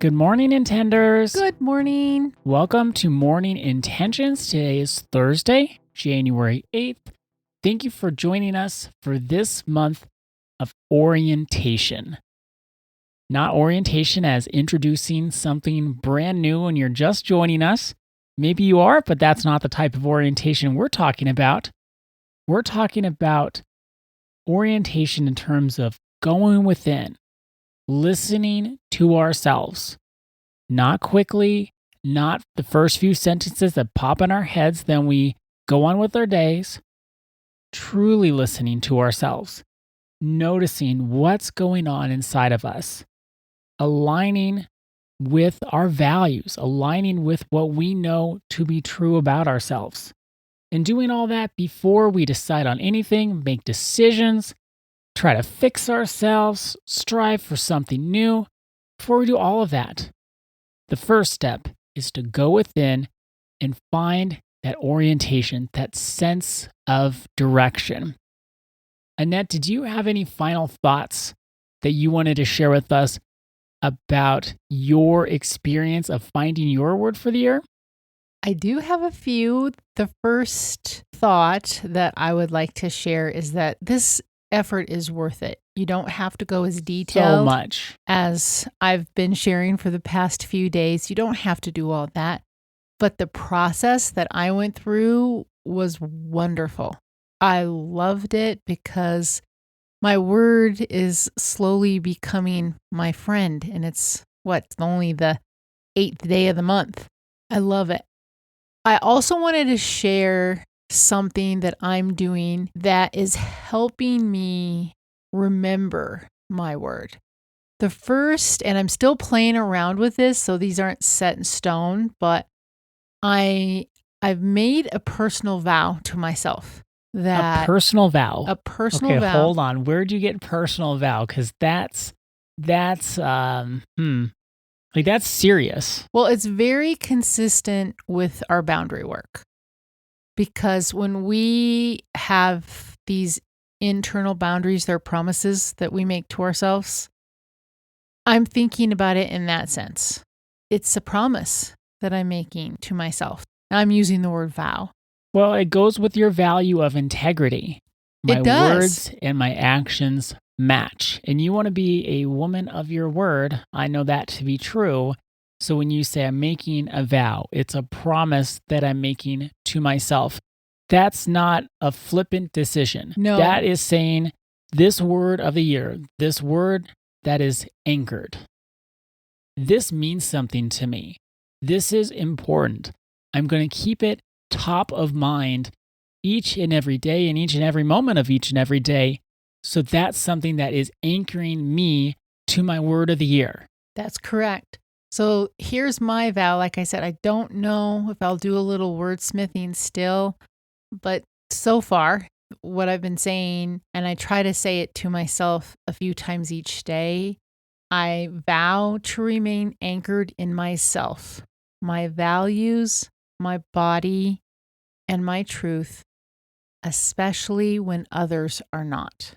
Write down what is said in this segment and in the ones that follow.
Good morning, Intenders. Good morning. Welcome to Morning Intentions. Today is Thursday, January 8th. Thank you for joining us for this month of orientation. Not orientation as introducing something brand new when you're just joining us. Maybe you are, but that's not the type of orientation we're talking about. We're talking about orientation in terms of going within, listening to ourselves. Not quickly, not the first few sentences that pop in our heads, then we go on with our days. Truly listening to ourselves, noticing what's going on inside of us, aligning with our values, aligning with what we know to be true about ourselves. And doing all that before we decide on anything, make decisions, try to fix ourselves, strive for something new. Before we do all of that, the first step is to go within and find that orientation, that sense of direction. Annette, did you have any final thoughts that you wanted to share with us about your experience of finding your word for the year? I do have a few. The first thought that I would like to share is that this effort is worth it. You don't have to go as detailed So much as I've been sharing for the past few days. You don't have to do all that. But the process that I went through was wonderful. I loved it because my word is slowly becoming my friend. And it's only the 8th day of the month. I love it. I also wanted to share something that I'm doing that is helping me remember my word. The first, and I'm still playing around with this, so these aren't set in stone, but I've made a personal vow to myself. A personal vow. A personal vow. Okay, hold on. Where'd you get personal vow? Because that's serious. Well, it's very consistent with our boundary work. Because when we have these internal boundaries, they're promises that we make to ourselves, I'm thinking about it in that sense. It's a promise that I'm making to myself. I'm using the word vow. Well, it goes with your value of integrity. My It does. words and my actions match. And you want to be a woman of your word. I know that to be true. So when you say I'm making a vow, it's a promise that I'm making to myself. That's not a flippant decision. No. That is saying this word of the year, this word that is anchored. This means something to me. This is important. I'm going to keep it top of mind each and every day and each and every moment of each and every day. So that's something that is anchoring me to my word of the year. That's correct. So here's my vow. Like I said, I don't know if I'll do a little wordsmithing still, but so far, what I've been saying, and I try to say it to myself a few times each day, I vow to remain anchored in myself, my values, my body, and my truth, especially when others are not.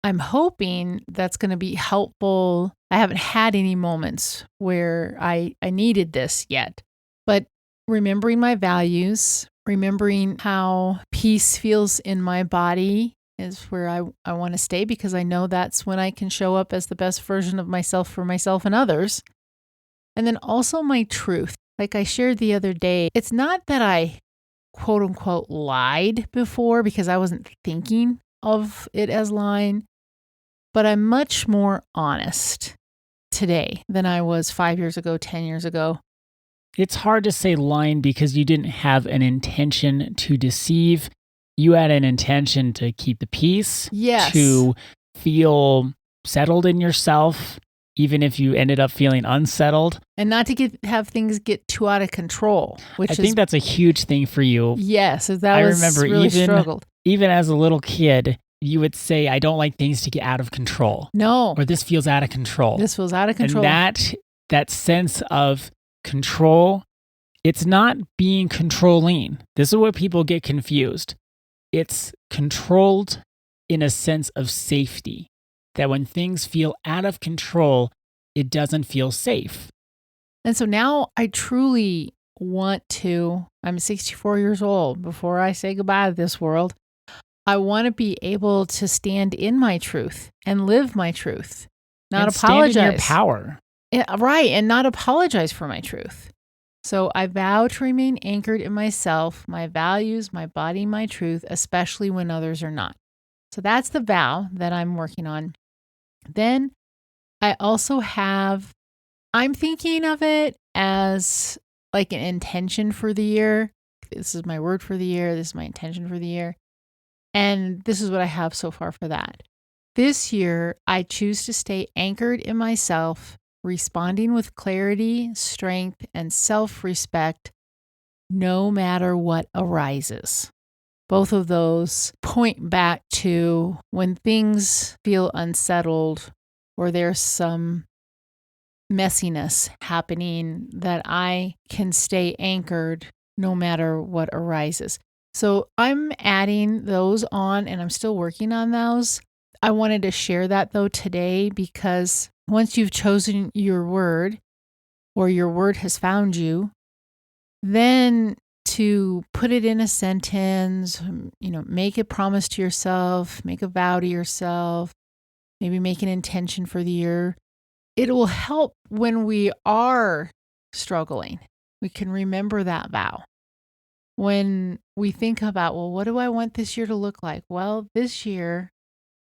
I'm hoping that's going to be helpful. I haven't had any moments where I needed this yet, but remembering my values, remembering how peace feels in my body is where I want to stay, because I know that's when I can show up as the best version of myself for myself and others. And then also my truth. Like I shared the other day, it's not that I quote unquote lied before, because I wasn't thinking of it as lying, but I'm much more honest today than I was 5 years ago, 10 years ago. It's hard to say lying because you didn't have an intention to deceive. You had an intention to keep the peace, Yes. to feel settled in yourself, even if you ended up feeling unsettled. And not to have things get too out of control, which I think that's a huge thing for you. Yes, that I was remember really struggled. Even as a little kid, you would say, I don't like things to get out of control. No. Or this feels out of control. This feels out of control. And that sense of control, it's not being controlling. This is where people get confused. It's controlled in a sense of safety. That when things feel out of control, it doesn't feel safe. And so now I truly want to, I'm 64 years old. Before I say goodbye to this world, I want to be able to stand in my truth and live my truth, not and apologize. Stand in your power. Yeah, right. And not apologize for my truth. So I vow to remain anchored in myself, my values, my body, my truth, especially when others are not. So that's the vow that I'm working on. Then I also have, I'm thinking of it as like an intention for the year. This is my word for the year. This is my intention for the year. And this is what I have so far for that. This year, I choose to stay anchored in myself, responding with clarity, strength, and self-respect, no matter what arises. Both of those point back to when things feel unsettled or there's some messiness happening, that I can stay anchored no matter what arises. So I'm adding those on and I'm still working on those. I wanted to share that though today because once you've chosen your word or your word has found you, then to put it in a sentence, make a promise to yourself, make a vow to yourself, maybe make an intention for the year. It will help when we are struggling. We can remember that vow. When we think about, well, what do I want this year to look like? Well, this year,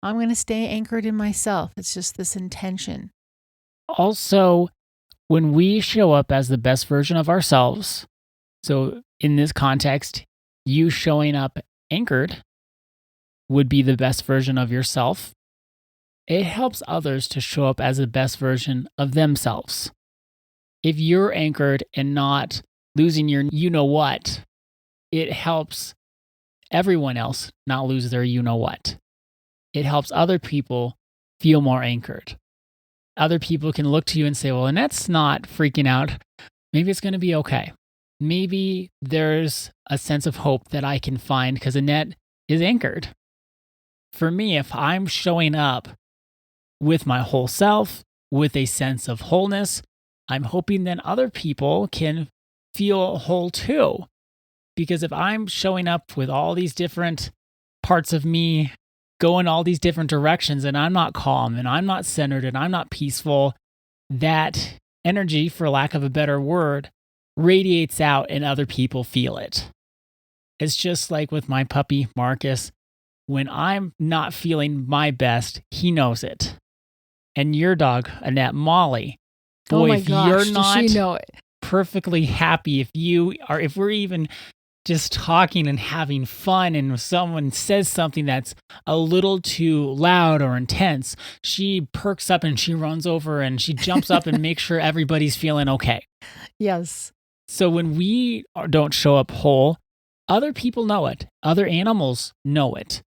I'm going to stay anchored in myself. It's just this intention. Also, when we show up as the best version of ourselves, so in this context, you showing up anchored would be the best version of yourself. It helps others to show up as the best version of themselves. If you're anchored and not losing your you-know-what, it helps everyone else not lose their you-know-what. It helps other people feel more anchored. Other people can look to you and say, well, Annette's not freaking out. Maybe it's going to be okay. Maybe there's a sense of hope that I can find because Annette is anchored. For me, if I'm showing up with my whole self, with a sense of wholeness, I'm hoping then other people can feel whole too. Because if I'm showing up with all these different parts of me going all these different directions and I'm not calm and I'm not centered and I'm not peaceful, that energy, for lack of a better word, radiates out and other people feel it. It's just like with my puppy, Marcus. When I'm not feeling my best, he knows it. And your dog, Annette, Molly, boy, oh my if gosh, you're not does she know it? perfectly happy, if we're even just talking and having fun and someone says something that's a little too loud or intense, she perks up and she runs over and she jumps up and makes sure everybody's feeling okay. Yes. So when we don't show up whole, other people know it. Other animals know it.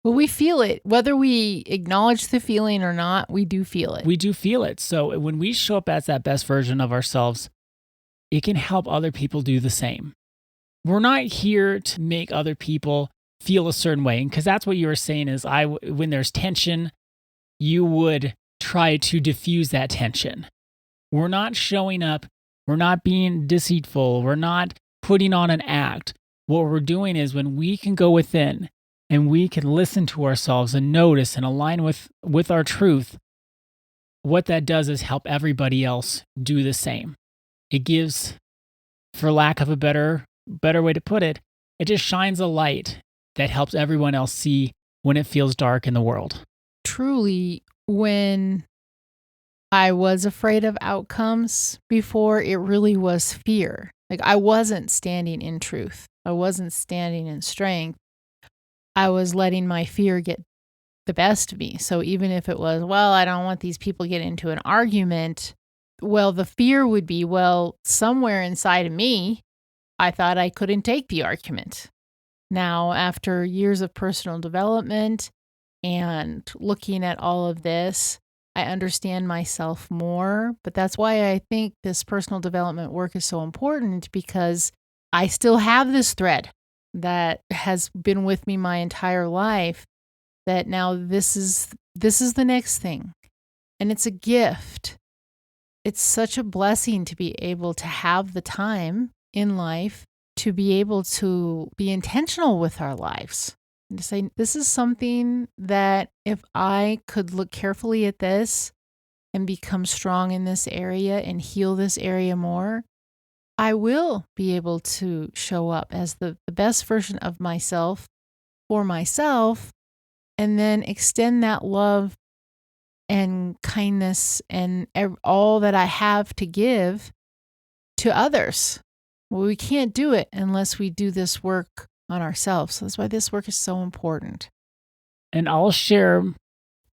Well, we feel it. Whether we acknowledge the feeling or not, we do feel it. We do feel it. So when we show up as that best version of ourselves, it can help other people do the same. We're not here to make other people feel a certain way. Because that's what you were saying is when there's tension, you would try to diffuse that tension. We're not showing up. We're not being deceitful. We're not putting on an act. What we're doing is when we can go within and we can listen to ourselves and notice and align with our truth, what that does is help everybody else do the same. It gives, for lack of a better way to put it, it just shines a light that helps everyone else see when it feels dark in the world. Truly, when I was afraid of outcomes before, it really was fear. Like I wasn't standing in truth. I wasn't standing in strength. I was letting my fear get the best of me. So even if it was, well, I don't want these people to get into an argument, well, the fear would be, well, somewhere inside of me, I thought I couldn't take the argument. Now, after years of personal development and looking at all of this, I understand myself more. But that's why I think this personal development work is so important, because I still have this thread that has been with me my entire life, that now this is the next thing. And it's a gift. it's such a blessing to be able to have the time in life to be able to be intentional with our lives and to say, this is something that if I could look carefully at this and become strong in this area and heal this area more, I will be able to show up as the best version of myself for myself, and then extend that love and kindness and all that I have to give to others. Well, we can't do it unless we do this work on ourselves. So that's why this work is so important. And I'll share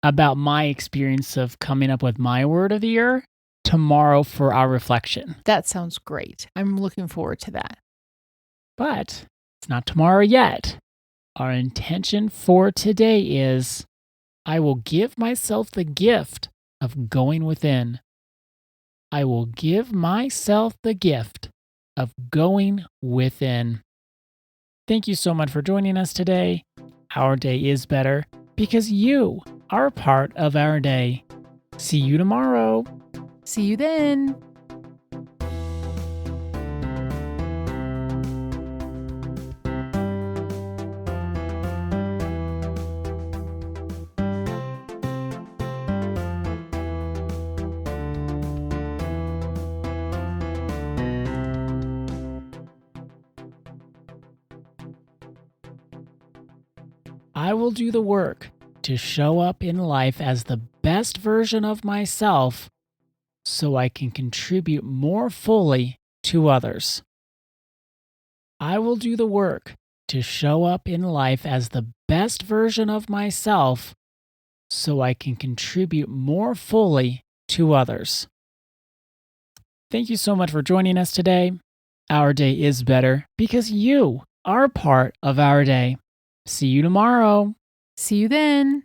about my experience of coming up with my word of the year tomorrow for our reflection. That sounds great. I'm looking forward to that. But it's not tomorrow yet. Our intention for today is I will give myself the gift of going within. I will give myself the gift of going within. Thank you so much for joining us today. Our day is better because you are part of our day. See you tomorrow. See you then. I will do the work to show up in life as the best version of myself so I can contribute more fully to others. I will do the work to show up in life as the best version of myself so I can contribute more fully to others. Thank you so much for joining us today. Our day is better because you are part of our day. See you tomorrow. See you then.